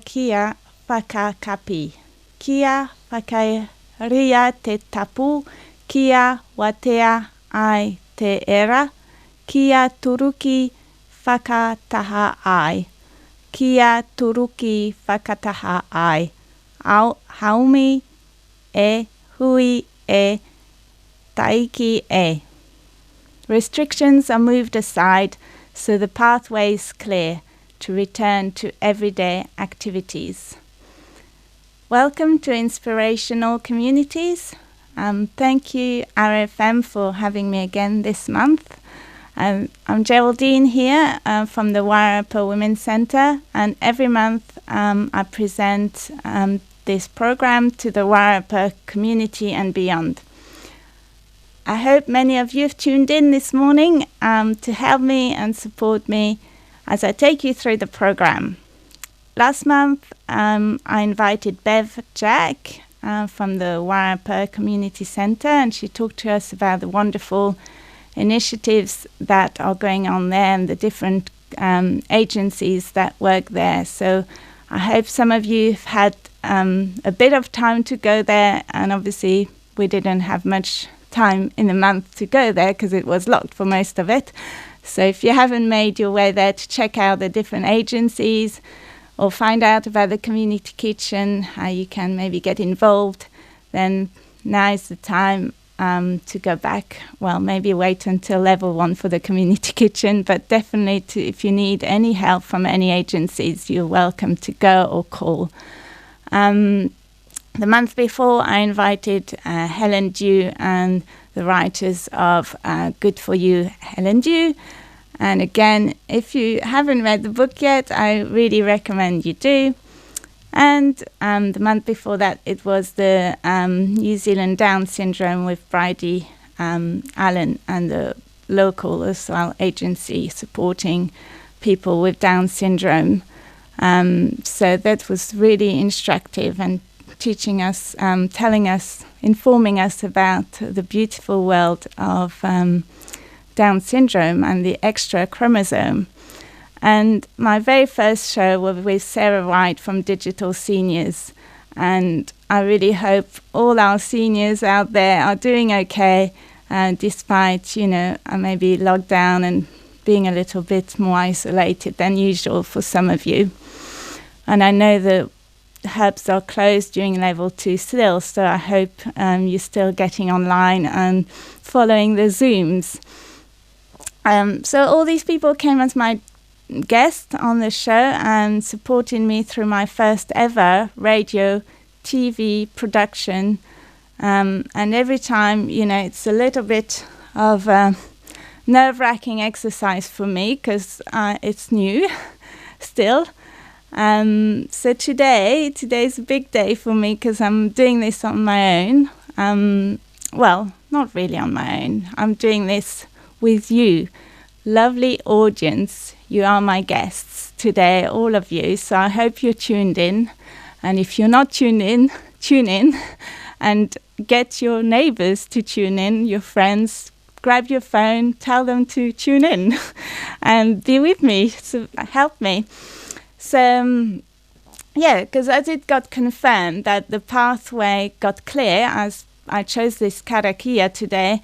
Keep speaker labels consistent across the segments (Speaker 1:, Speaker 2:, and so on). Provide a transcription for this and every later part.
Speaker 1: kia whakakapi. Kia whakairia te tapu, kia watea ai te era, kia turuki whakataha ai. Kia turuki whakataha ai. Haumi e hui e taiki e. Restrictions are moved aside so the pathway is clear to return to everyday activities. Welcome to Inspirational Communities. Thank you, RFM, for having me again this month. I'm Geraldine here from the Wairarapa Women's Centre, and every month I present this program to the Wairarapa community and beyond. I hope many of you have tuned in this morning to help me and support me as I take you through the program. Last month I invited Bev Jack from the Wairarapa Community Centre, and she talked to us about the wonderful initiatives that are going on there and the different agencies that work there. So I hope some of you have had a bit of time to go there, and obviously we didn't have much time in the month to go there because it was locked for most of it. So if you haven't made your way there to check out the different agencies or find out about the community kitchen, how you can maybe get involved, then now is the time to go back. Well, maybe wait until level 1 for the community kitchen, but definitely if you need any help from any agencies, you're welcome to go or call. The month before, I invited Helen Dew and the writers of Good For You, Helen Dew. And again, if you haven't read the book yet, I really recommend you do. And the month before that, it was the New Zealand Down Syndrome with Bridie Allen and the local as well agency supporting people with Down syndrome. So that was really instructive and teaching us, telling us, informing us about the beautiful world of Down syndrome and the extra chromosome. And my very first show was with Sarah White from Digital Seniors. And I really hope all our seniors out there are doing okay, despite, maybe lockdown and being a little bit more isolated than usual for some of you. And I know the hubs are closed during level 2 still, so I hope you're still getting online and following the Zooms. So all these people came as my guest on the show and supporting me through my first ever radio TV production. And every time, it's a little bit of a nerve-wracking exercise for me because it's new still. So today's a big day for me because I'm doing this on my own. Well, not really on my own. I'm doing this with you, lovely audience. You are my guests today, all of you. So I hope you're tuned in. And if you're not tuned in, tune in and get your neighbors to tune in, your friends. Grab your phone, tell them to tune in and be with me, so help me. So, because as it got confirmed that the pathway got clear, as I chose this karakia today,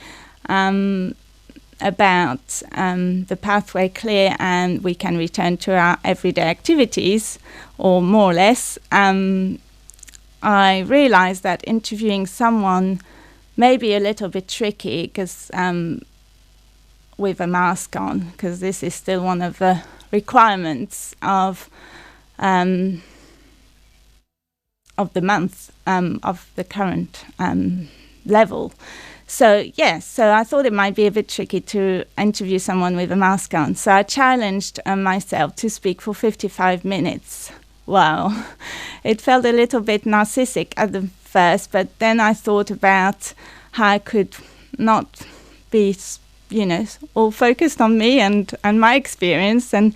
Speaker 1: about the pathway clear and we can return to our everyday activities, or more or less, I realized that interviewing someone may be a little bit tricky because with a mask on, because this is still one of the requirements of the month, of the current level. So I thought it might be a bit tricky to interview someone with a mask on. So I challenged myself to speak for 55 minutes. Wow. It felt a little bit narcissistic at the first, but then I thought about how I could not be, all focused on me and my experience and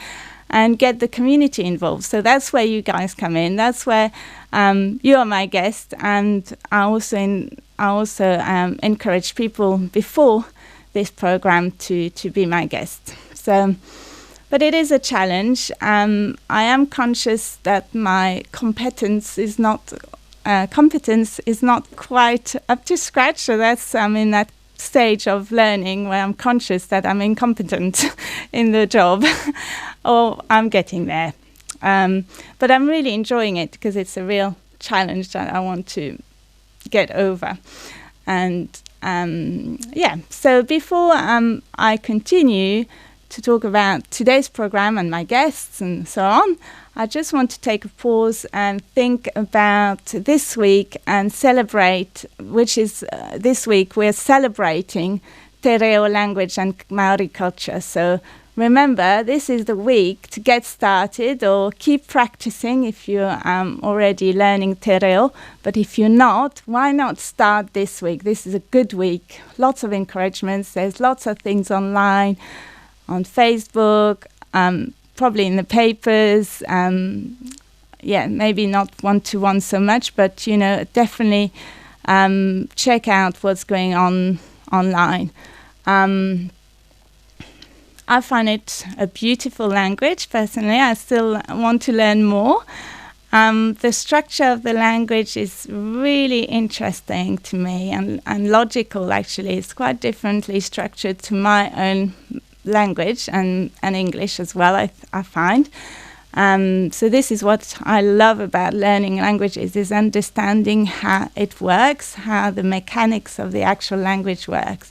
Speaker 1: get the community involved. So that's where you guys come in. That's where you are my guest, and I also encourage people before this program to be my guest. So, But it is a challenge. I am conscious that my competence is not quite up to scratch. So I'm in that stage of learning where I'm conscious that I'm incompetent in the job, or I'm getting there. But I'm really enjoying it because it's a real challenge that I want to get over. And so before I continue to talk about today's program and my guests and so on, I just want to take a pause and think about this week and celebrate, which is this week we're celebrating Te Reo language and Maori culture. So remember, this is the week to get started or keep practicing if you're already learning Te Reo. But if you're not, why not start this week? This is a good week. Lots of encouragements. There's lots of things online, on Facebook, probably in the papers. Maybe not one-to-one so much, but, definitely check out what's going on online. I find it a beautiful language, personally. I still want to learn more. The structure of the language is really interesting to me and logical, actually. It's quite differently structured to my own language and English as well, I find. So this is what I love about learning languages, is understanding how it works, how the mechanics of the actual language works.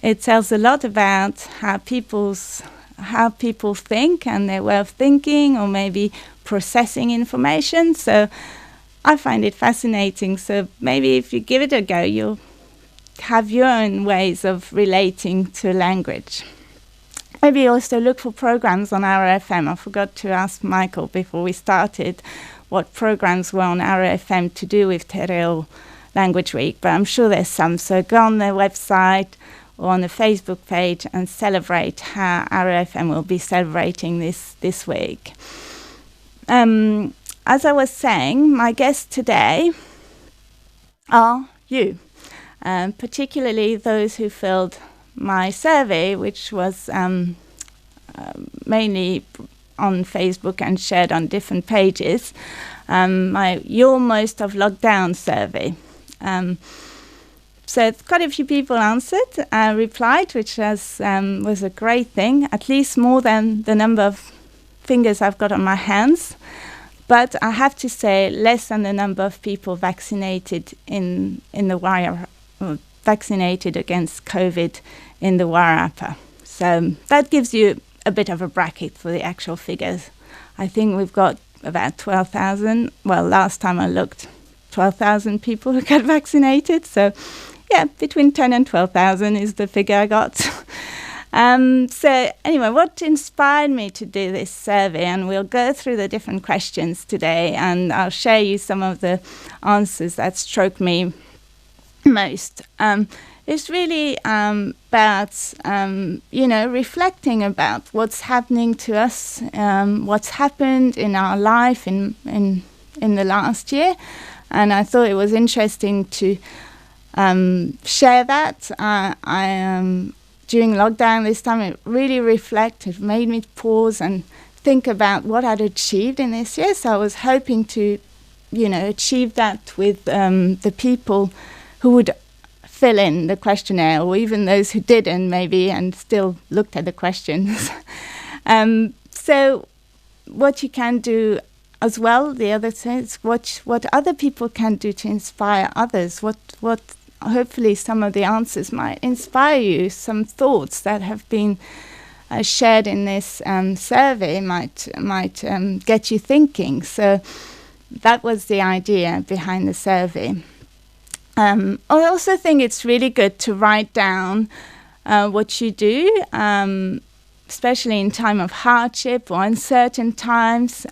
Speaker 1: It tells a lot about how people think and their way of thinking, or maybe processing information. So I find it fascinating. So maybe if you give it a go, you'll have your own ways of relating to language. Maybe also look for programs on our FM. I forgot to ask Michael before we started what programs were on our FM to do with Te Reo Language Week, but I'm sure there's some. So go on their website or on the Facebook page and celebrate how our FM will be celebrating this week. As I was saying, my guests today are you, particularly those who filled my survey, which was mainly on Facebook and shared on different pages, your Most of Lockdown survey. So quite a few people answered, replied, which was a great thing, at least more than the number of fingers I've got on my hands. But I have to say, less than the number of people vaccinated in the Wairarapa, vaccinated against COVID in the Wairarapa. So that gives you a bit of a bracket for the actual figures. I think we've got about 12,000. Well, last time I looked, 12,000 people who got vaccinated. So, yeah, between 10 and 12,000 is the figure I got. So anyway, what inspired me to do this survey, and we'll go through the different questions today, and I'll share you some of the answers that struck me most. It's really about, reflecting about what's happening to us, what's happened in our life in the last year. And I thought it was interesting to share that. During lockdown this time, it really reflected, made me pause and think about what I'd achieved in this year. So I was hoping to, achieve that with the people who would fill in the questionnaire, or even those who didn't maybe and still looked at the questions. So what you can do as well, the other thing is what other people can do to inspire others, what hopefully some of the answers might inspire you, some thoughts that have been shared in this survey might get you thinking. So that was the idea behind the survey. I also think it's really good to write down what you do, especially in time of hardship or uncertain times.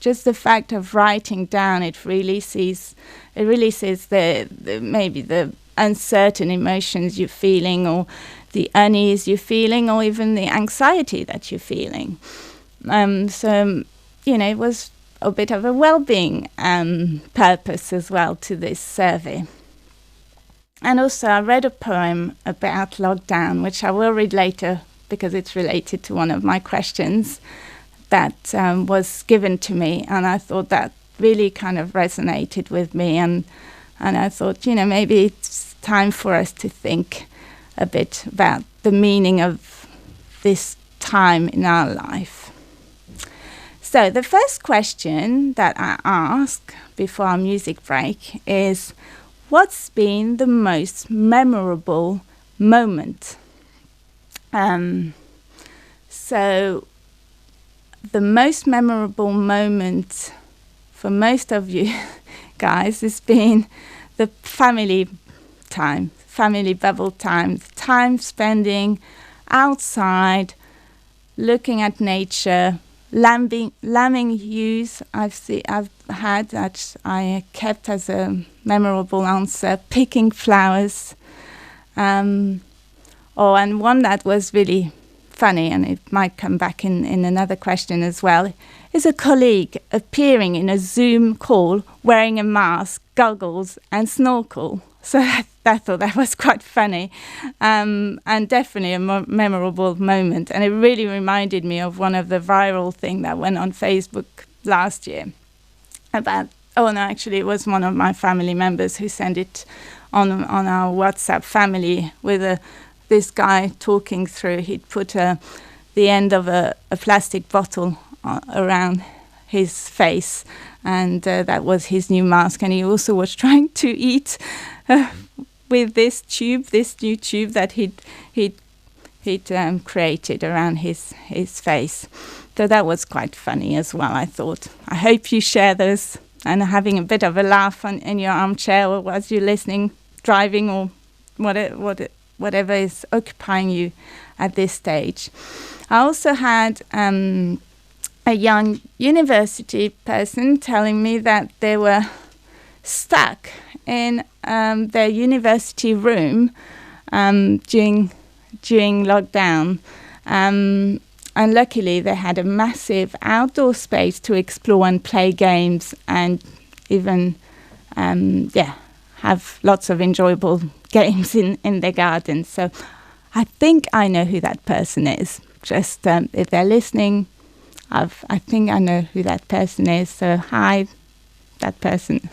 Speaker 1: Just the fact of writing down, it releases maybe the uncertain emotions you're feeling, or the unease you're feeling, or even the anxiety that you're feeling. It was a bit of a well-being purpose as well to this survey. And also I read a poem about lockdown, which I will read later because it's related to one of my questions that was given to me, and I thought that really kind of resonated with me, and I thought, maybe it's time for us to think a bit about the meaning of this time in our life. So the first question that I ask before our music break is, what's been the most memorable moment? So the most memorable moment for most of you guys has been the family bubble time spending outside, looking at nature, lambing ewes I've had that I kept as a memorable answer, picking flowers, and one that was really funny, and it might come back in another question as well, is a colleague appearing in a Zoom call wearing a mask, goggles and snorkel. So I thought that was quite funny, and definitely a memorable moment. And it really reminded me of one of the viral thing that went on Facebook last year about, it was one of my family members who sent it on our WhatsApp family with this guy talking through. He'd put the end of a plastic bottle around his face, and that was his new mask. And he also was trying to eat with this new tube that he'd created around his face. So that was quite funny as well, I thought. I hope you share those and are having a bit of a laugh in your armchair or as you're listening, driving, or whatever is occupying you at this stage. I also had a young university person telling me that they were stuck in their university room during lockdown, and luckily they had a massive outdoor space to explore and play games and even have lots of enjoyable games in their garden. So I think I know who that person is. Just if they're listening, I think I know who that person is. So hi, that person.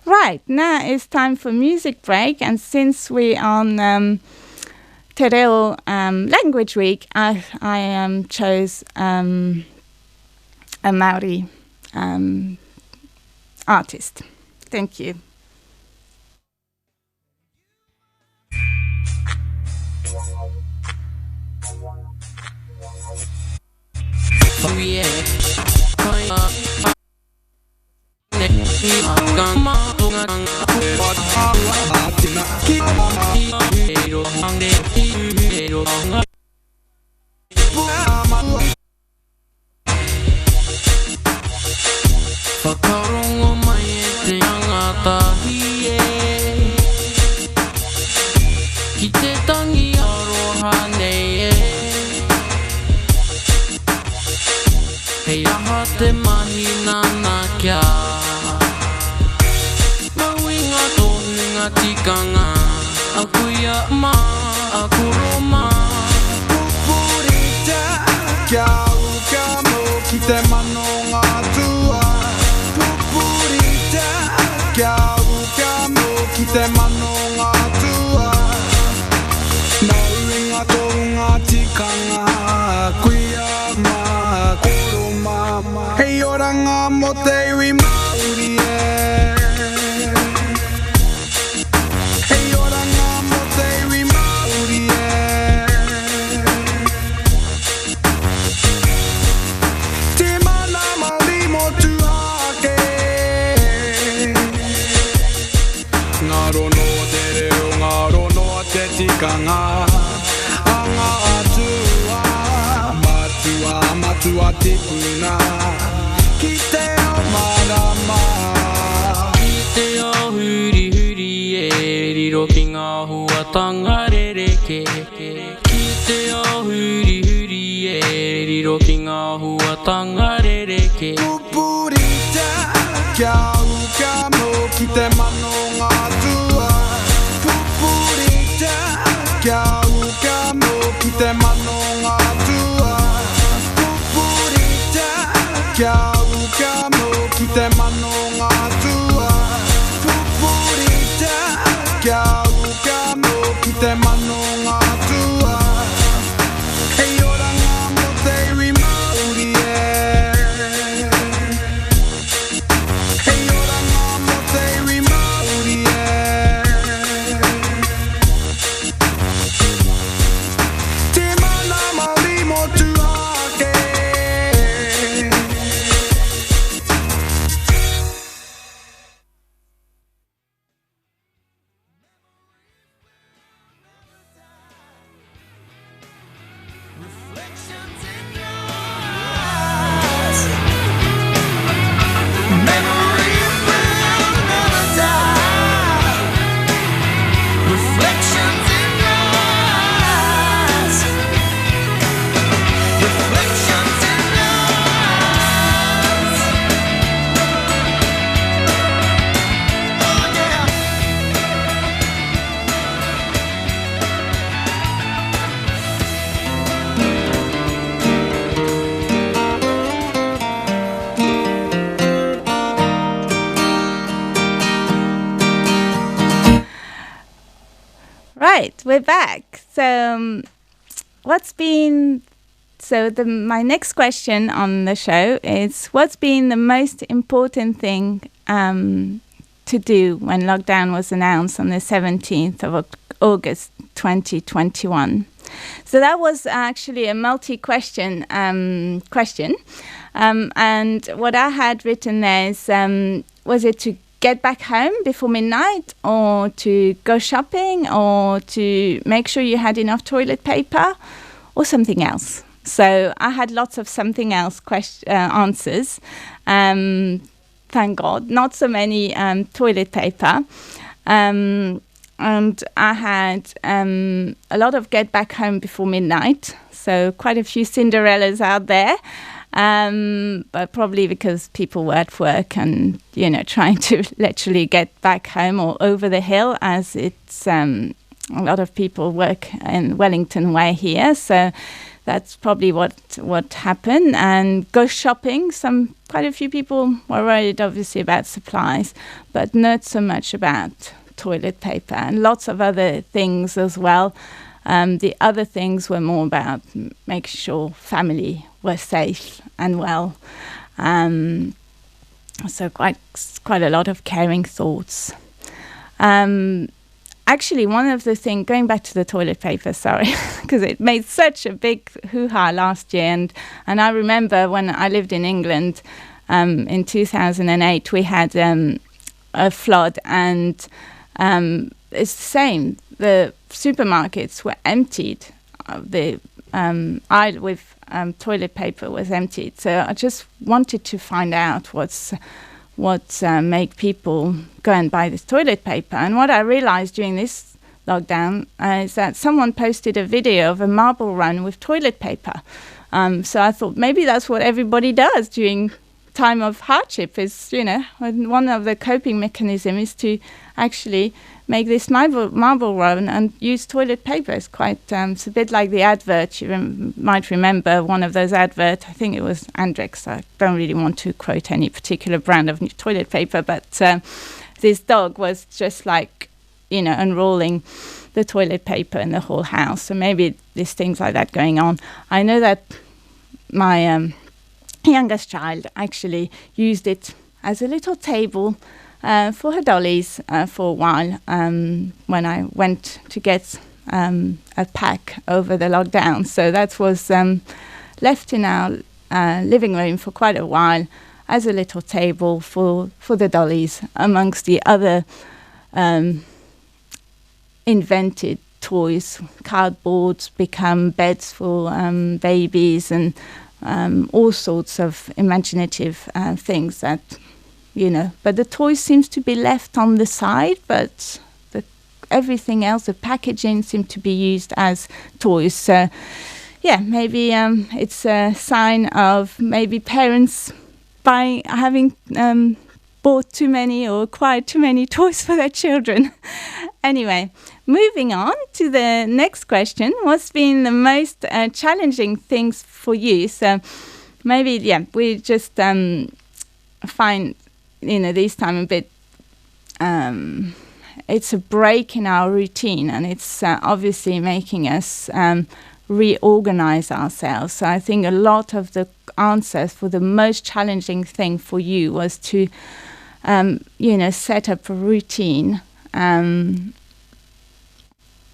Speaker 1: Right, now it's time for music break, and since we're on Te Reo Language Week, I chose a Maori artist. Thank you.
Speaker 2: Te mano
Speaker 1: Right, we're back. So, my next question on the show is, what's been the most important thing to do when lockdown was announced on the 17th of August 2021? So that was actually a multi-question question. And what I had written there is, was it to get back home before midnight, or to go shopping, or to make sure you had enough toilet paper, or something else? So I had lots of something else answers. Thank God, not so many toilet paper. And I had a lot of get back home before midnight. So quite a few Cinderellas out there. But probably because people were at work and, trying to literally get back home or over the hill, as it's a lot of people work in Wellington Way here. So that's probably what happened. And go shopping. Quite a few people were worried, obviously, about supplies, but not so much about toilet paper, and lots of other things as well. The other things were more about making sure family were safe and well. So quite a lot of caring thoughts. Actually, one of the things, going back to the toilet paper, sorry, because it made such a big hoo-ha last year. And I remember when I lived in England in 2008, we had a flood, and it's the same. The supermarkets were emptied. The aisle with toilet paper was emptied. So I just wanted to find out what make people go and buy this toilet paper. And what I realized during this lockdown is that someone posted a video of a marble run with toilet paper. So I thought maybe that's what everybody does during time of hardship. Is one of the coping mechanisms is to actually make this marble run and use toilet paper. It's quite it's a bit like the advert. You might remember one of those adverts. I think it was Andrex. I don't really want to quote any particular brand of toilet paper, but this dog was just like unrolling the toilet paper in the whole house. So maybe there's things like that going on. I know that my youngest child actually used it as a little table for her dollies for a while when I went to get a pack over the lockdown. So that was left in our living room for quite a while as a little table for the dollies, amongst the other invented toys. Cardboards become beds for babies, and all sorts of imaginative things that but the toys seems to be left on the side, but everything else, the packaging, seemed to be used as toys. So maybe it's a sign of maybe parents having bought too many or acquired too many toys for their children. Anyway, moving on to the next question. What's been the most challenging things for you? So maybe, we just find this time a bit, it's a break in our routine, and it's obviously making us reorganize ourselves. So I think a lot of the answers for the most challenging thing for you was to, set up a routine.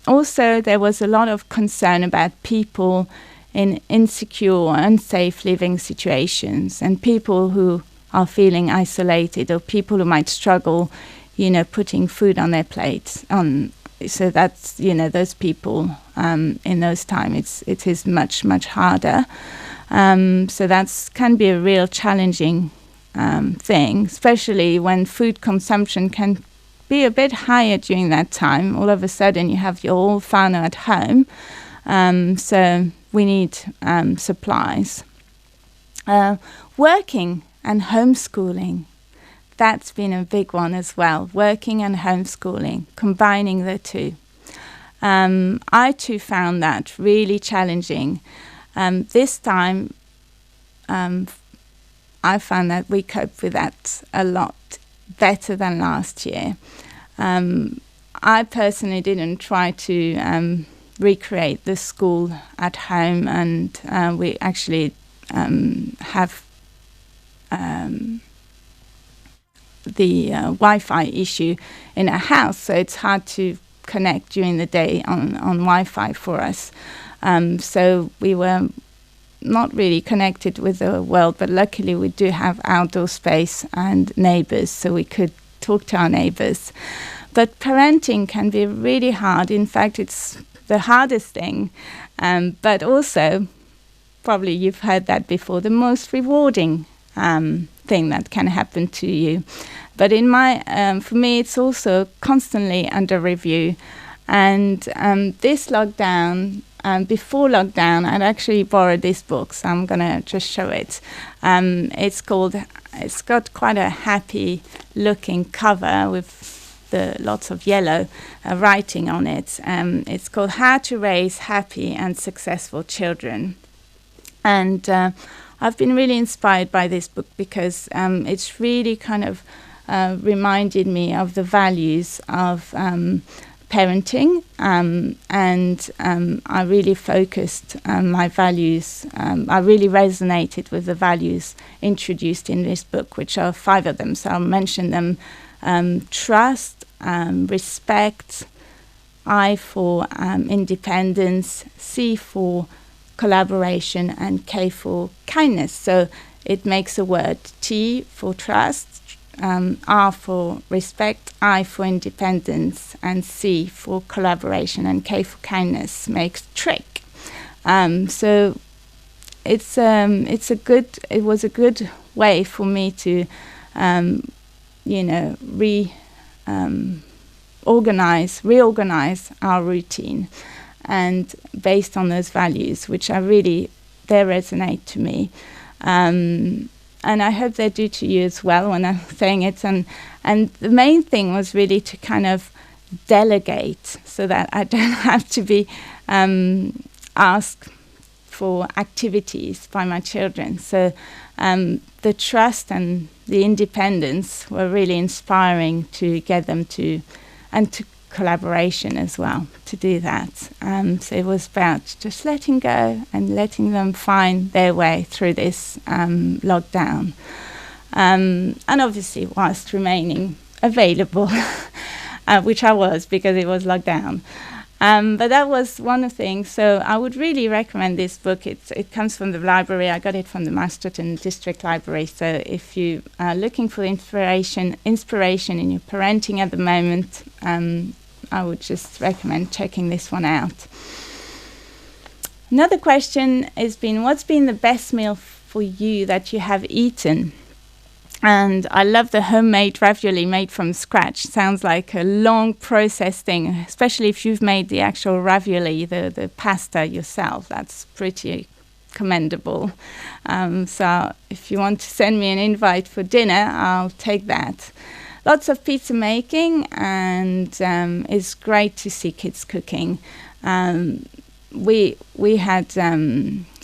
Speaker 1: Also, there was a lot of concern about people in insecure or unsafe living situations, and people who are feeling isolated, or people who might struggle, putting food on their plates. So that's, those people in those times, it is much, much harder. So that can be a real challenging thing, especially when food consumption can be a bit higher during that time. All of a sudden you have your whole fauna at home. So we need supplies. Working and homeschooling, that's been a big one as well. Working and homeschooling, combining the two. I too found that really challenging. This time, I found that we coped with that a lot better than last year. I personally didn't try to recreate the school at home, and we actually have the Wi-Fi issue in our house, so it's hard to connect during the day on Wi-Fi for us. So we were not really connected with the world, but luckily we do have outdoor space and neighbors, so we could talk to our neighbors. But parenting can be really hard. In fact, it's the hardest thing, but also, probably you've heard that before, the most rewarding thing that can happen to you. But for me, it's also constantly under review. And this lockdown, before lockdown, I'd actually borrowed this book, so I'm going to just show it. It's got quite a happy looking cover with lots of yellow writing on it. It's called How to Raise Happy and Successful Children. And I've been really inspired by this book because it's really kind of reminded me of the values of parenting, and I really focused my values. I really resonated with the values introduced in this book, which are 5 of them. So I'll mention them. Trust, respect, I for independence, C for collaboration, and K for kindness. So it makes a word: T for trust, R for respect, I for independence, and C for collaboration, and K for kindness makes trick. So it was a good way for me to reorganize our routine, and based on those values, which they resonate to me. And I hope they do to you as well when I'm saying it. And the main thing was really to kind of delegate so that I don't have to be asked for activities by my children. So the trust and the independence were really inspiring to get them to, and to collaboration as well, to do that. So it was about just letting go and letting them find their way through this lockdown. And obviously whilst remaining available, which I was because it was locked down. But that was one of the things. So I would really recommend this book. It comes from the library. I got it from the Masterton District Library. So if you are looking for inspiration in your parenting at the moment, I would just recommend checking this one out. Another question has been, what's been the best meal for you that you have eaten? And I love the homemade ravioli made from scratch. Sounds like a long process thing, especially if you've made the actual ravioli, the pasta yourself. That's pretty commendable. So if you want to send me an invite for dinner, I'll take that. Lots of pizza making, and it's great to see kids cooking. We had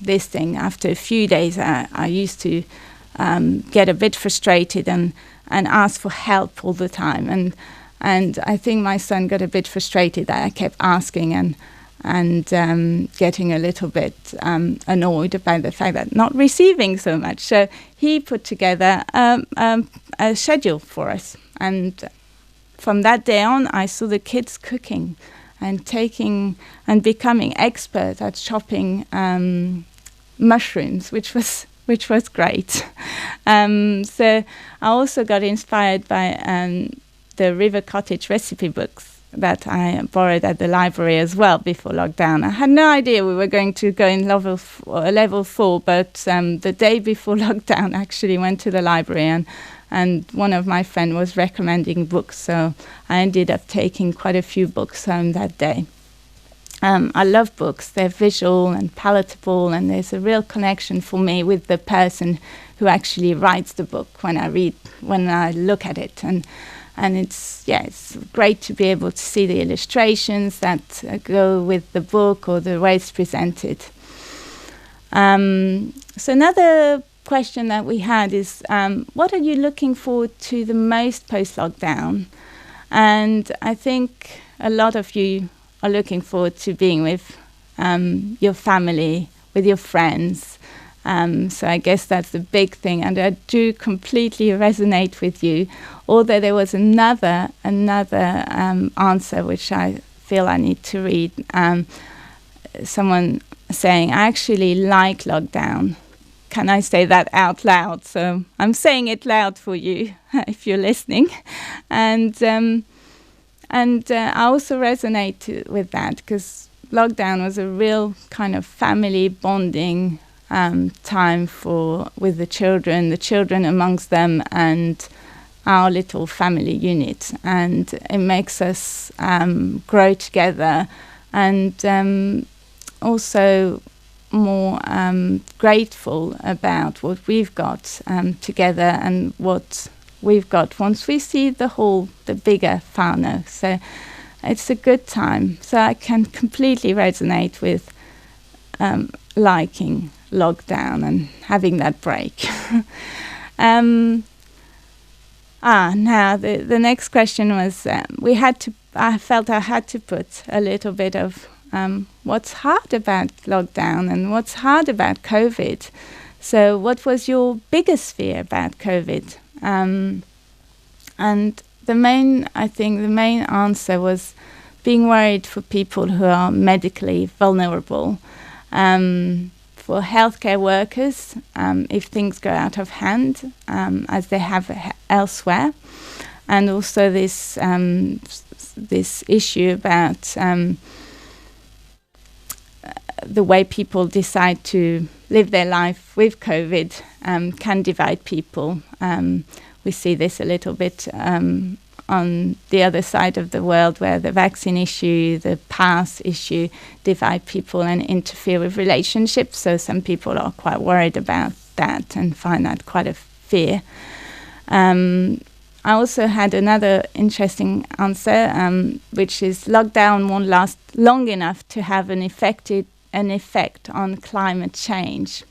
Speaker 1: this thing. After a few days, I used to get a bit frustrated and ask for help all the time. And I think my son got a bit frustrated that I kept asking and getting a little bit annoyed about the fact that not receiving so much. So he put together a schedule for us. And from that day on, I saw the kids cooking and becoming expert at chopping mushrooms, which was great. So I also got inspired by the River Cottage recipe books that I borrowed at the library as well before lockdown. I had no idea we were going to go in level 4, but the day before lockdown, I actually went to the library and one of my friends was recommending books, so I ended up taking quite a few books home that day. I love books. They're visual and palatable, and there's a real connection for me with the person who actually writes the book when I look at it. And it's great to be able to see the illustrations that go with the book or the way it's presented. So another question that we had is, what are you looking forward to the most post-lockdown? And I think a lot of you are looking forward to being with your family, with your friends. So I guess that's the big thing. And I do completely resonate with you. Although there was another answer which I feel I need to read. Someone saying, I actually like lockdown. Can I say that out loud? So I'm saying it loud for you if you're listening. And I also resonate with that because lockdown was a real kind of family bonding time with the children amongst them, and our little family unit. And it makes us grow together and also more grateful about what we've got together and what we've got once we see the bigger fauna. So it's a good time. So I can completely resonate with liking lockdown and having that break. Now the next question was I felt I had to put a little bit of what's hard about lockdown and what's hard about COVID. So what was your biggest fear about COVID? And the main answer was being worried for people who are medically vulnerable, for healthcare workers, if things go out of hand, as they have elsewhere, and also this issue about the way people decide to live their life with COVID can divide people. We see this a little bit on the other side of the world, where the vaccine issue, the pass issue divide people and interfere with relationships. So some people are quite worried about that and find that quite a fear. I also had another interesting answer, which is lockdown won't last long enough to have an effect on climate change.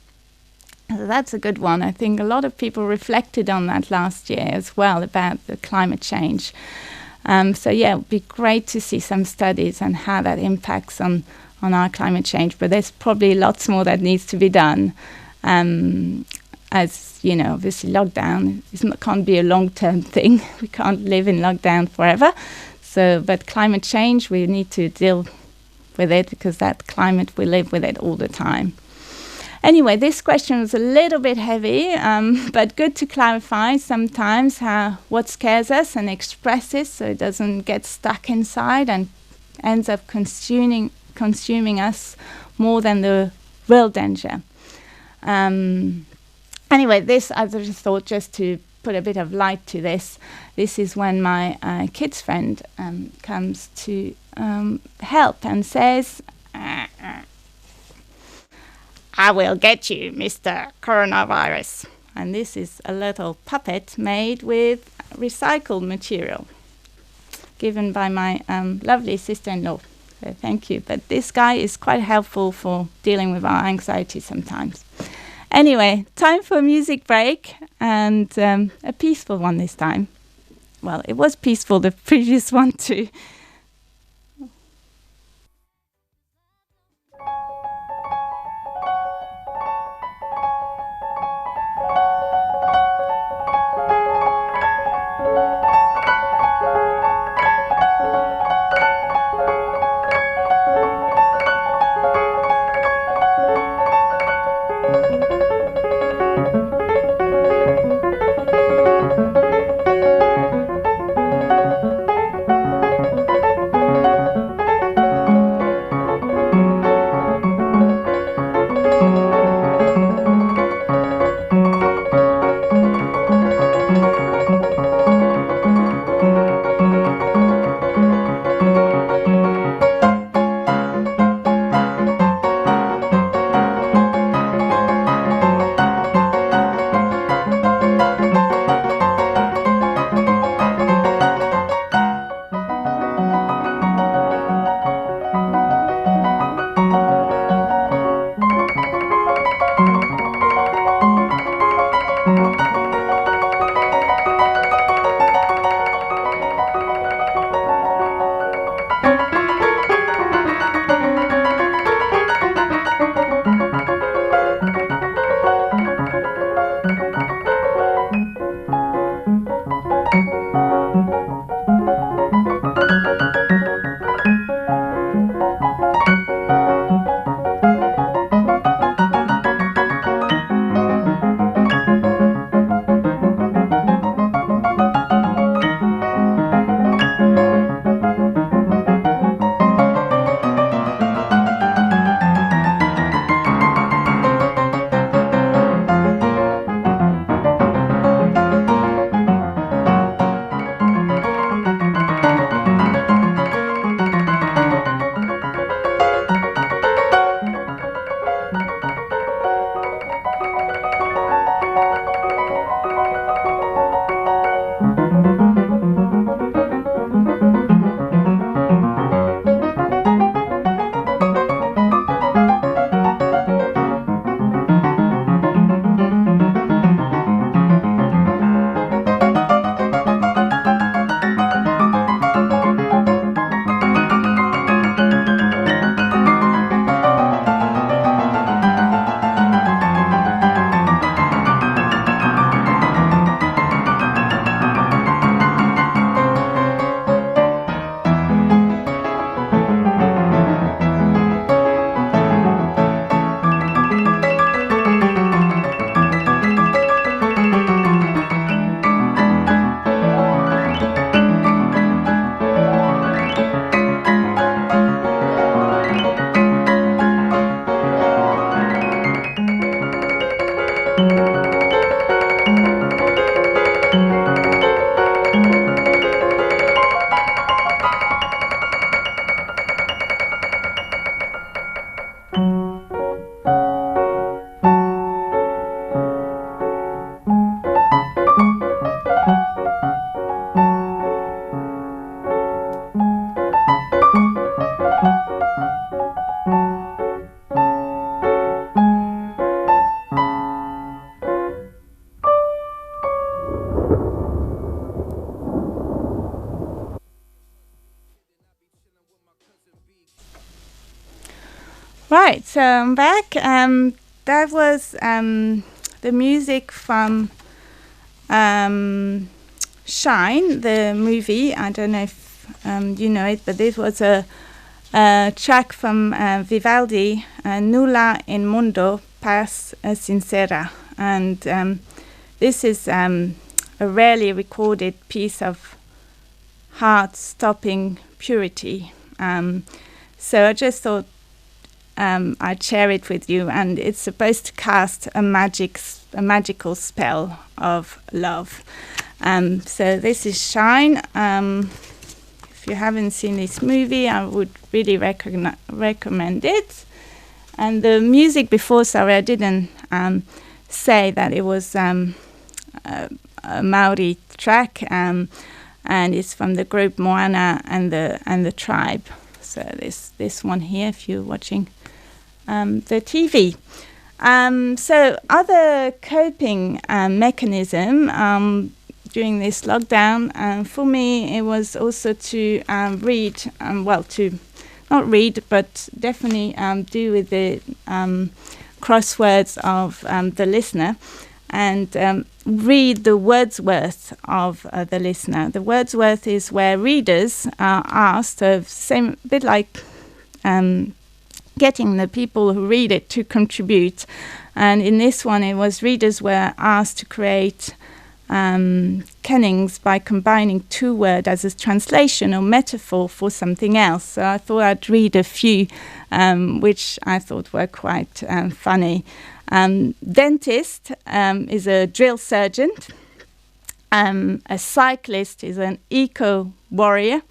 Speaker 1: So that's a good one. I think a lot of people reflected on that last year as well, about the climate change. So yeah, it would be great to see some studies on how that impacts on our climate change. But there's probably lots more that needs to be done. As you know, obviously lockdown can't be a long-term thing. We can't live in lockdown forever. So, but climate change, we need to deal with it, because that climate, we live with it all the time. Anyway, this question was a little bit heavy, but good to clarify sometimes what scares us and expresses, so it doesn't get stuck inside and ends up consuming us more than the real danger. Anyway, this, I just thought, just to put a bit of light to this is when my kids' friend comes to help and says, I will get you, Mr. Coronavirus. And this is a little puppet made with recycled material, given by my lovely sister-in-law. So thank you. But this guy is quite helpful for dealing with our anxiety sometimes. Anyway, time for a music break, and a peaceful one this time. Well, it was peaceful the previous one too. Right, so I'm back. That was the music from Shine, the movie. I don't know if you know it, but this was a track from Vivaldi, Nulla in Mundo Paz Sincera. And this is a rarely recorded piece of heart-stopping purity. So I just thought I'd share it with you, and it's supposed to cast a magical spell of love. So this is Shine. If you haven't seen this movie, I would really recommend it. And the music before, sorry, I didn't say that it was a Maori track, and it's from the group Moana and the tribe. So this one here, if you're watching the TV. So other coping mechanism during this lockdown, for me, it was also to read, to not read, but definitely do with the crosswords of the listener, and read the Wordsworth of the listener. The Wordsworth is where readers are asked, same bit like getting the people who read it to contribute. And in this one, it was readers were asked to create kennings by combining two words as a translation or metaphor for something else. So I thought I'd read a few, which I thought were quite funny. Dentist is a drill surgeon. A cyclist is an eco-warrior.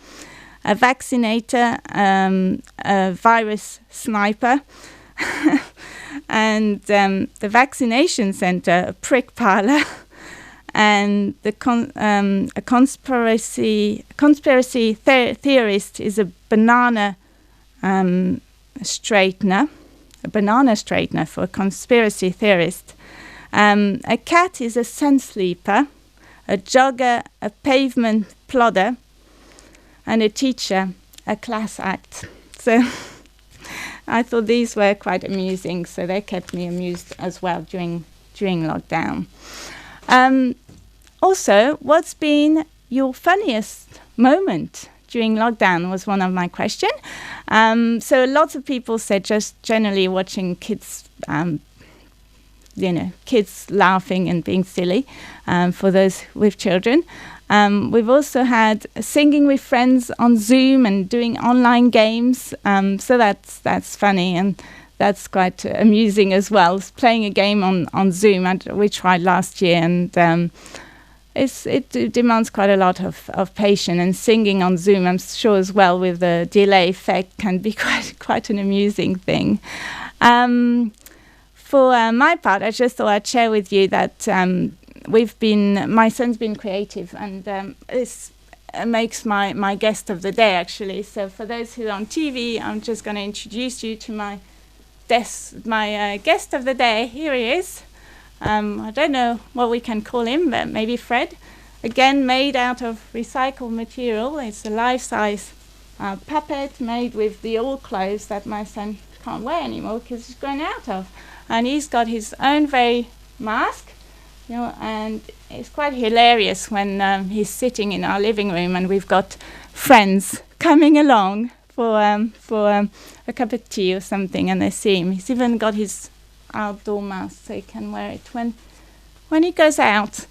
Speaker 1: A vaccinator, a virus sniper. And the vaccination center, a prick parlor. And the a conspiracy theorist is a banana straightener. A banana straightener for a conspiracy theorist. A cat is a sun sleeper, a jogger, a pavement plodder, and a teacher, a class act. So I thought these were quite amusing, so they kept me amused as well during lockdown. Also, what's been your funniest moment during lockdown was one of my questions. So lots of people said just generally watching kids, kids laughing and being silly, for those with children. We've also had singing with friends on Zoom and doing online games. So that's funny, and that's quite amusing as well. Playing a game on Zoom, we tried last year, and it demands quite a lot of patience, and singing on Zoom, I'm sure as well, with the delay effect, can be quite an amusing thing. For my part, I just thought I'd share with you that my son's been creative, and this makes my guest of the day, actually. So for those who are on TV, I'm just going to introduce you to my guest of the day. Here he is. I don't know what we can call him, but maybe Fred. Again, made out of recycled material. It's a life-size puppet made with the old clothes that my son can't wear anymore because he's grown out of. And he's got his own very mask, and it's quite hilarious when he's sitting in our living room and we've got friends coming along for a cup of tea or something, and they see him. He's even got his outdoor mask so he can wear it when he goes out.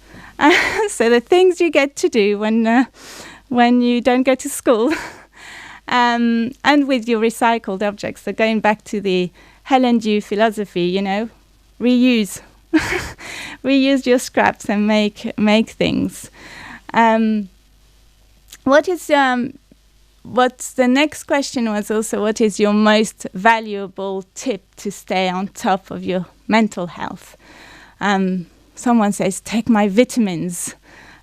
Speaker 1: So the things you get to do when you don't go to school, and with your recycled objects. So going back to the Helen Dew philosophy, reuse, reuse your scraps and make things. What's the next question was also, what is your most valuable tip to stay on top of your mental health? Someone says, take my vitamins.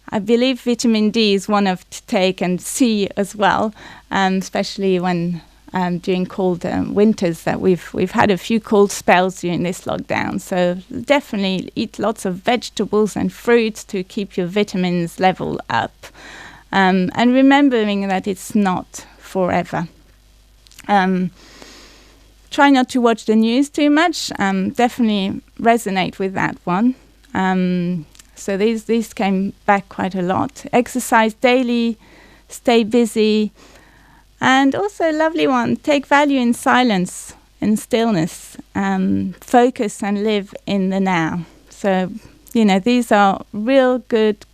Speaker 1: I believe vitamin D is one of to take, and C as well, especially when during cold winters that we've had a few cold spells during this lockdown. So definitely eat lots of vegetables and fruits to keep your vitamins level up. And remembering that it's not forever. Try not to watch the news too much. Definitely resonate with that one. So these came back quite a lot. Exercise daily, stay busy, and also a lovely one, take value in silence and stillness, focus and live in the now. So, these are real good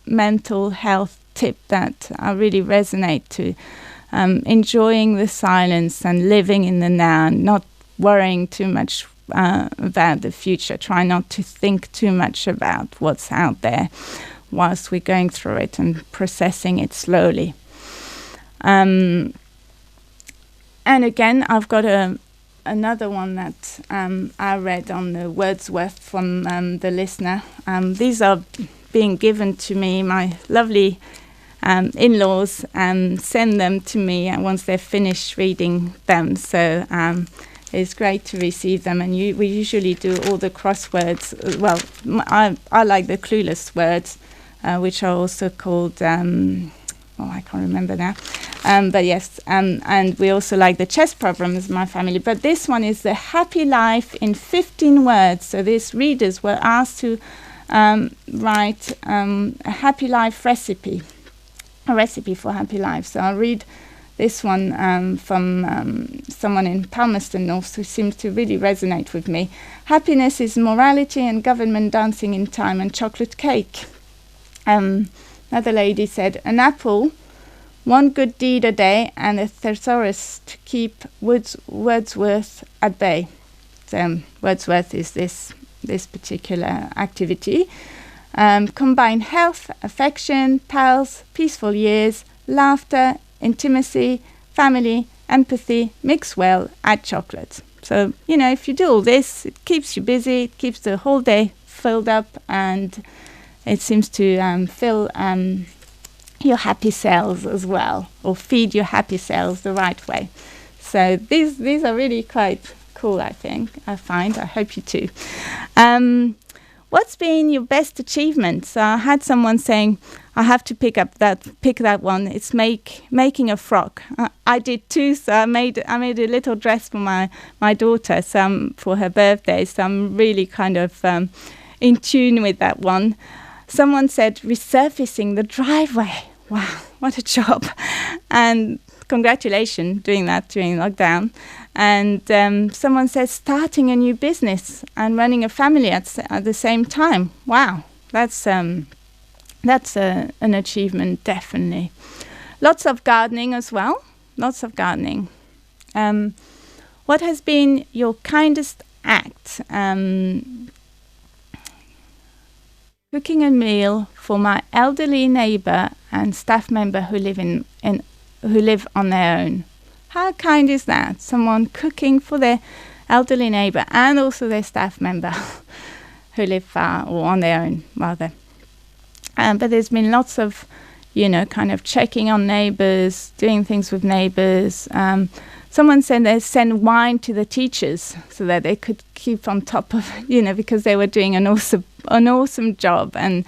Speaker 1: mental health tips that I really resonate to. Enjoying the silence and living in the now, and not worrying too much about the future. Try not to think too much about what's out there whilst we're going through it and processing it slowly. And again, I've got another one that I read on the Wordsworth from the listener. These are being given to me, my lovely in-laws send them to me once they've finished reading them. So it's great to receive them. And we usually do all the crosswords. Well, I like the clueless words, which are also called... I can't remember now. But yes, and we also like the chess problems in my family. But this one is the happy life in 15 words. So these readers were asked to write a happy life recipe, a recipe for happy life. So I'll read this one from someone in Palmerston North who seems to really resonate with me. Happiness is morality and government dancing in time and chocolate cake. Another lady said, an apple, one good deed a day, and a thesaurus to keep Wordsworth at bay. So Wordsworth is this particular activity. Combine health, affection, pals, peaceful years, laughter, intimacy, family, empathy, mix well, add chocolate. So, if you do all this, it keeps you busy, it keeps the whole day filled up, and it seems to fill your happy cells as well, or feed your happy cells the right way. So these are really quite cool, I find. I hope you too. What's been your best achievement? So I had someone saying, I have to pick that one. It's making a frock. I did too. So I made a little dress for my daughter, for her birthday. So I'm really kind of in tune with that one. Someone said resurfacing the driveway. Wow, what a job. And congratulations doing that during lockdown. And someone says starting a new business and running a family at the same time. Wow, that's an achievement, definitely. Lots of gardening as well. Lots of gardening. What has been your kindest act? Cooking a meal for my elderly neighbour and staff member who live on their own. How kind is that? Someone cooking for their elderly neighbour and also their staff member who live far or on their own, rather. But there's been lots of, kind of checking on neighbours, doing things with neighbours. Someone said they send wine to the teachers so that they could keep on top of, because they were doing an awesome job, and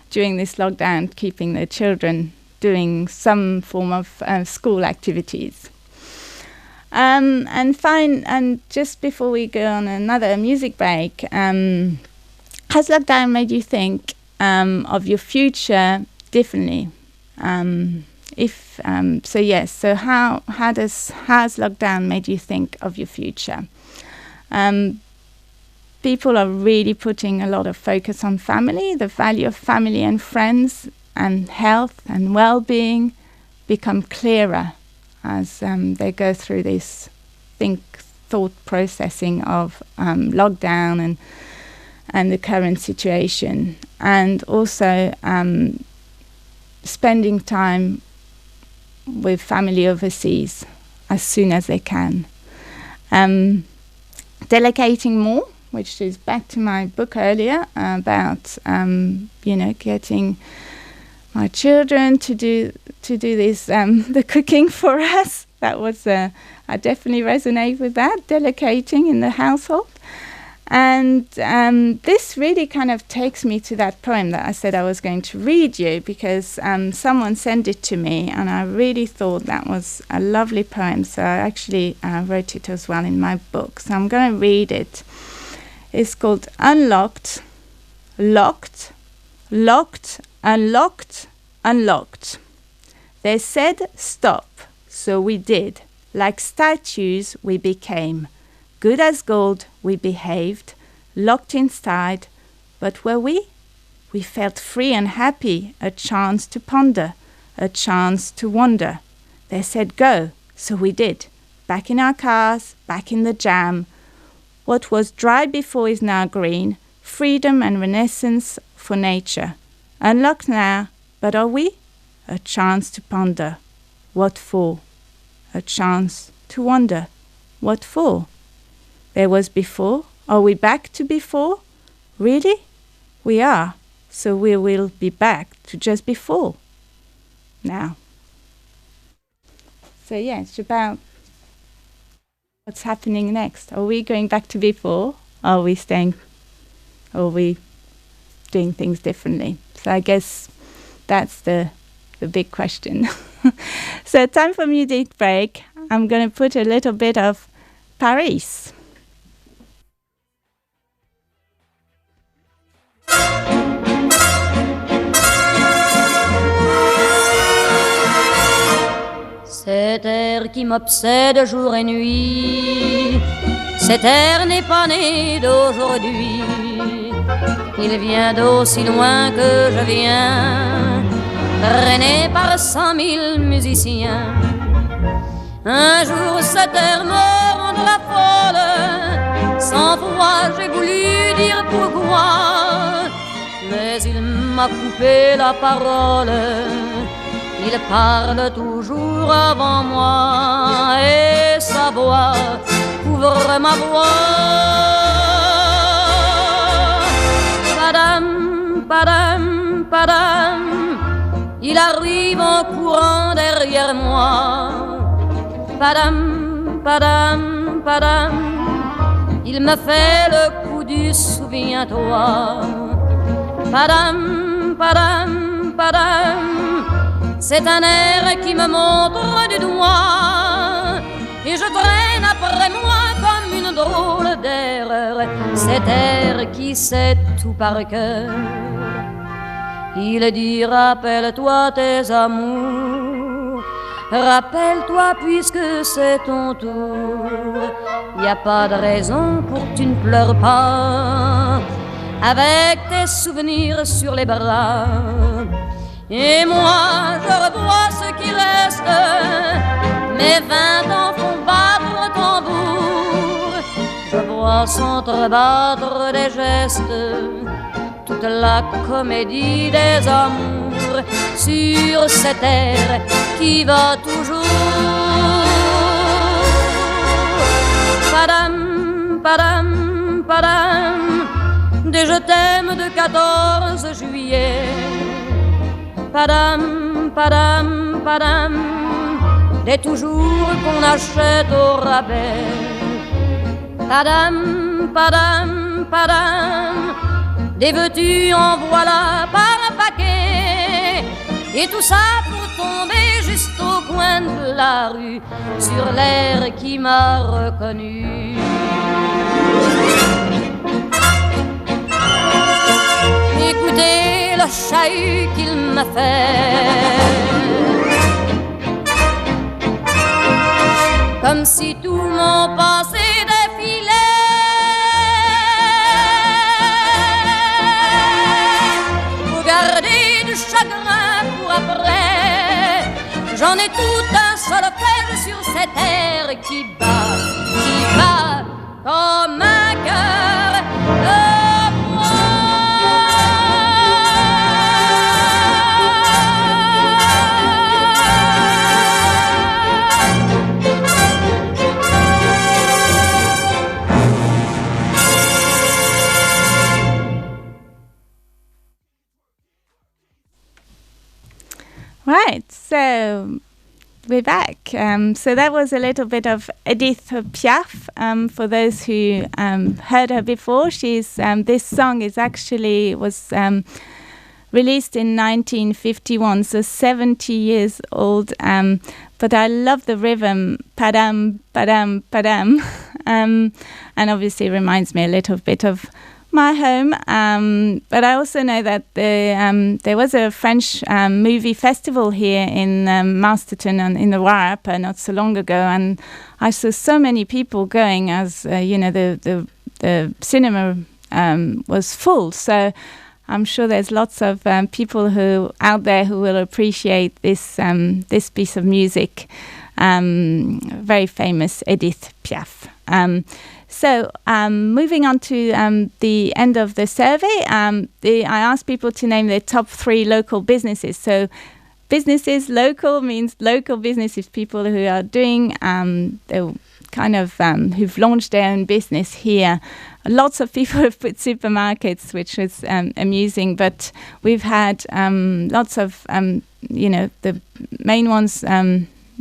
Speaker 1: during this lockdown, keeping their children doing some form of school activities. And just before we go on another music break, has lockdown made you think of your future differently? So how has lockdown made you think of your future? People are really putting a lot of focus on family, the value of family and friends, and health and well-being become clearer as they go through this thought processing of lockdown and the current situation, and also spending time with family overseas as soon as they can. Delegating more, which is back to my book earlier about getting my children to do this the cooking for us. That was I definitely resonate with that, delegating in the household. And this really kind of takes me to that poem that I said I was going to read you, because someone sent it to me and I really thought that was a lovely poem. So I actually wrote it as well in my book. So I'm going to read it. It's called Unlocked, Locked, Locked, Unlocked, Unlocked. They said stop, so we did. Like statues we became. Good as gold we behaved, locked inside. But were we? We felt free and happy, a chance to ponder, a chance to wander. They said go, so we did. Back in our cars, back in the jam. What was dry before is now green, freedom and renaissance for nature. Unlocked now, but are we? A chance to ponder. What for? A chance to wonder. What for? There was before. Are we back to before? Really? We are. So we will be back to just before. Now. So yeah, it's about what's happening next. Are we going back to before? Are we staying? Are we doing things differently? So I guess that's the big question. So time for music break. I'm going to put a little bit of Paris.
Speaker 2: Cet air qui m'obsède jour et nuit, cet air n'est pas né d'aujourd'hui. Il vient d'aussi loin que je viens, traîné par 100 000 musiciens. Un jour cet air me rendra folle, sans foi j'ai voulu dire pourquoi, mais il m'a coupé la parole. Il parle toujours avant moi et sa voix couvre ma voix. Padam, padam, padam, il arrive en courant derrière moi. Padam, padam, padam, il me fait le coup du souviens-toi. Padam, padam, padam, c'est un air qui me montre du doigt et je traîne après moi comme une drôle d'erreur cet air qui sait tout par cœur. Il dit rappelle-toi tes amours, rappelle-toi puisque c'est ton tour. Y a pas de raison pour que tu ne pleures pas avec tes souvenirs sur les bras. Et moi, je revois ce qui reste, mes 20 ans font battre le tambour. Je vois s'entrebattre des gestes, toute la comédie des amours sur cette air qui va toujours. Padam, padam, padam, des je t'aime de 14 juillet. Padam, padam, padam, des toujours qu'on achète au rabais. Padam, padam, padam, des veux-tu en voilà par un paquet. Et tout ça pour tomber juste au coin de la rue, sur l'air qui m'a reconnu. Écoutez le chahut qu'il m'a fait, comme si tout mon passé défilait. Faut garder du chagrin pour après, j'en ai tout un solfège sur cette air qui bat comme un cœur de bois.
Speaker 1: Right, so we're back. So that was a little bit of Edith Piaf. For those who heard her before, she's this song was released in 1951, so 70 years old. But I love the rhythm, padam, padam, padam, and obviously reminds me a little bit of my home. But I also know that there was a French movie festival here in Masterton and in the Wairarapa not so long ago, and I saw so many people going as the cinema was full. So I'm sure there's lots of people out there who will appreciate this piece of music. Very famous Edith Piaf. So moving on to the end of the survey, I asked people to name their top 3 local businesses. So businesses, local means local businesses, people who are doing, who've launched their own business here. Lots of people have put supermarkets, which was amusing, but we've had lots of, the main ones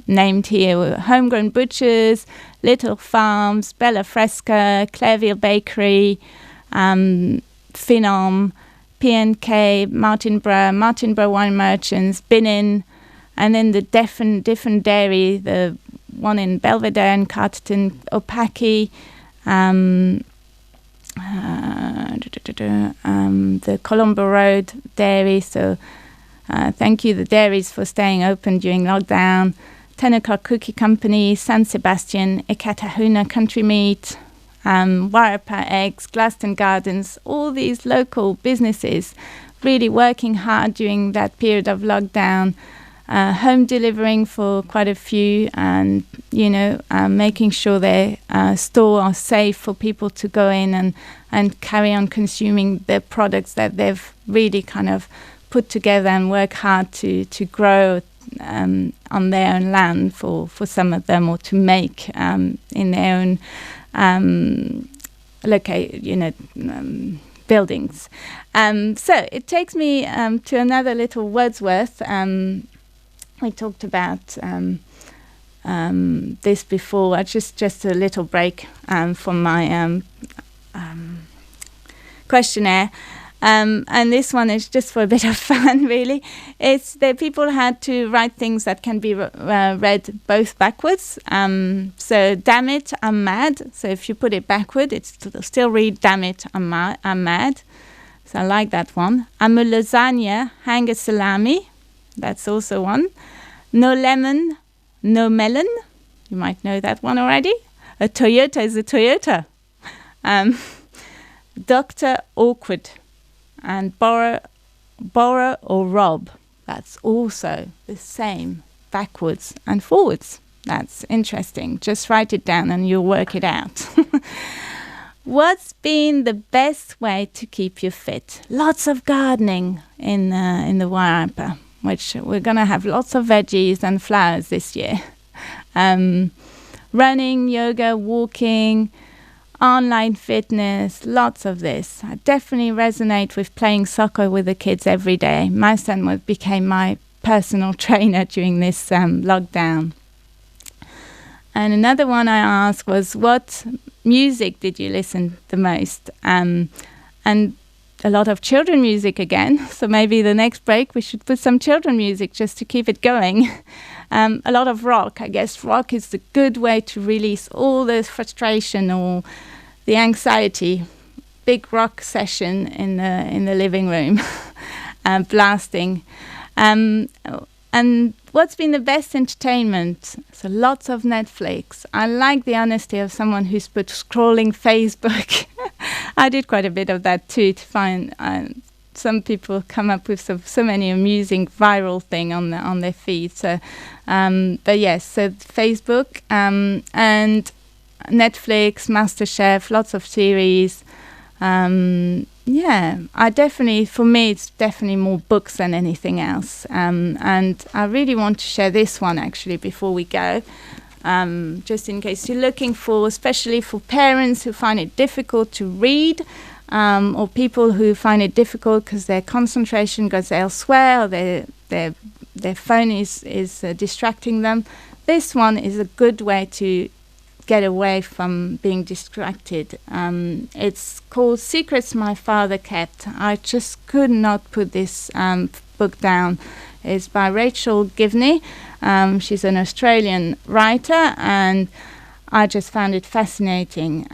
Speaker 1: named here were Homegrown Butchers, Little Farms, Bella Fresca, Clairville Bakery, Finom, P&K, Martinborough Wine Merchants, Binin, and then the different dairy, the one in Belvedere and Carterton, Opaki, the Colombo Road dairy. So thank you, the dairies, for staying open during lockdown. 10 O'Clock Cookie Company, San Sebastian, Ekatahuna Country Meat, Wairarapa Eggs, Glaston Gardens, all these local businesses really working hard during that period of lockdown, home delivering for quite a few, and making sure their store are safe for people to go in and carry on consuming the products that they've really kind of put together and work hard to grow on their own land for some of them, or to make in their own buildings. So it takes me to another little Wordsworth. We talked about this before. Just a little break from my questionnaire. And this one is just for a bit of fun, really. It's that people had to write things that can be read both backwards. So, damn it, I'm mad. So if you put it backward, it's still read, damn it, I'm mad. So I like that one. I'm a lasagna, hang a salami. That's also one. No lemon, no melon. You might know that one already. A Toyota is a Toyota. Dr. Awkward. And borrow or rob. That's also the same backwards and forwards. That's interesting. Just write it down and you'll work it out. What's been the best way to keep you fit? Lots of gardening in the Wairarapa, which we're going to have lots of veggies and flowers this year. Running, yoga, walking, online fitness, lots of this. I definitely resonate with playing soccer with the kids every day. My son became my personal trainer during this lockdown. And another one I asked was, what music did you listen the most? And a lot of children music again. So maybe the next break we should put some children music just to keep it going. A lot of rock. I guess rock is the good way to release all the frustration or the anxiety. Big rock session in the living room, blasting. And what's been the best entertainment? So lots of Netflix. I like the honesty of someone who's put scrolling Facebook. I did quite a bit of that too, to find some people come up with so many amusing viral thing on their feed. So, but yes, so Facebook and Netflix, MasterChef, lots of series. Yeah, for me, it's definitely more books than anything else. And I really want to share this one, actually, before we go, just in case you're looking for, especially for parents who find it difficult to read, or people who find it difficult because their concentration goes elsewhere, or they're their phone is distracting them. This one is a good way to get away from being distracted. It's called Secrets My Father Kept. I just could not put this book down. It's by Rachel Givney. She's an Australian writer, and I just found it fascinating.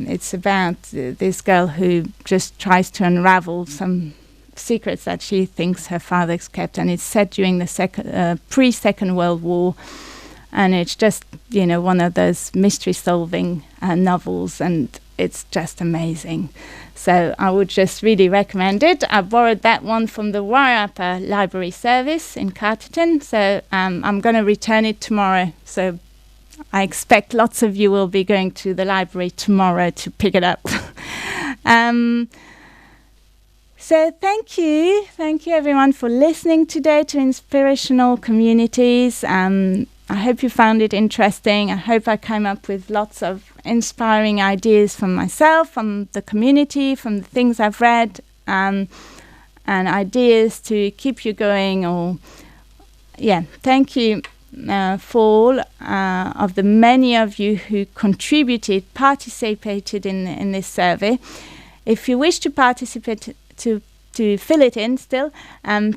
Speaker 1: It's about this girl who just tries to unravel some secrets that she thinks her father's kept, and it's set during the pre-Second World War. And it's just, one of those mystery-solving novels, and it's just amazing. So I would just really recommend it. I borrowed that one from the Wairarapa Library Service in Carterton, so I'm going to return it tomorrow. So I expect lots of you will be going to the library tomorrow to pick it up. So thank you everyone for listening today to Inspirational Communities. I hope you found it interesting. I hope I came up with lots of inspiring ideas from myself, from the community, from the things I've read, and ideas to keep you going. Thank you for all of the many of you who participated in this survey. If you wish to participate, to fill it in still,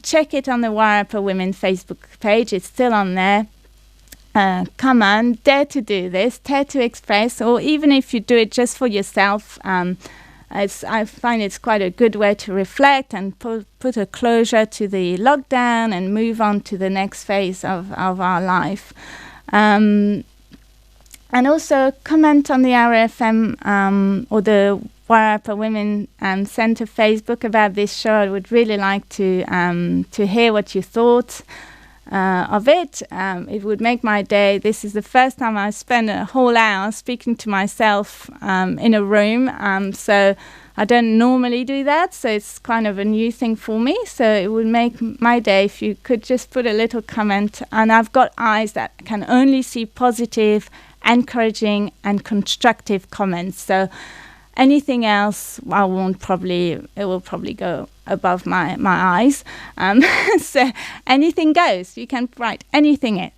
Speaker 1: check it on the Wairarapa Women Facebook page. It's still on there. Come on, dare to do this, dare to express, or even if you do it just for yourself, I find it's quite a good way to reflect and put a closure to the lockdown and move on to the next phase of our life. And also comment on the RFM or the Wairarapa Women Centre Facebook about this show. I would really like to hear what you thought of it. It would make my day. This is the first time I spent a whole hour speaking to myself in a room, so I don't normally do that, so it's kind of a new thing for me. So it would make my day if you could just put a little comment. And I've got eyes that can only see positive, encouraging and constructive comments, so anything else it will probably go above my eyes. So anything goes. You can write anything,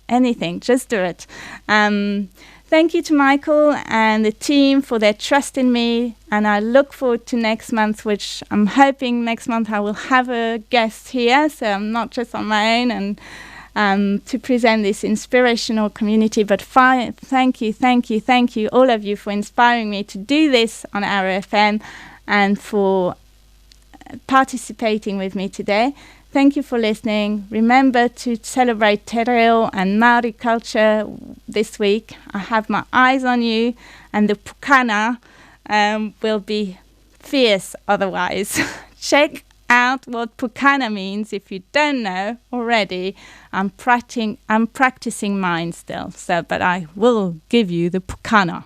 Speaker 1: just do it. Thank you to Michael and the team for their trust in me, and I look forward to next month, which I'm hoping next month I will have a guest here, so I'm not just on my own, and to present this inspirational community. But thank you, all of you, for inspiring me to do this on RFM and for participating with me today. Thank you for listening. Remember to celebrate Te Reo and Māori culture this week. I have my eyes on you, and the pukana will be fierce otherwise. Check out what pukana means if you don't know already. I'm practicing mine still, but I will give you the pukana.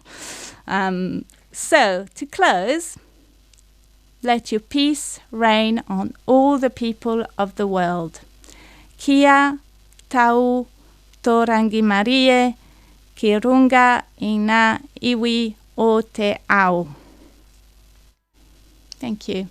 Speaker 1: So to close, let your peace reign on all the people of the world. Kia tau torangi marie, ki runga i ngā iwi o te ao. Thank you.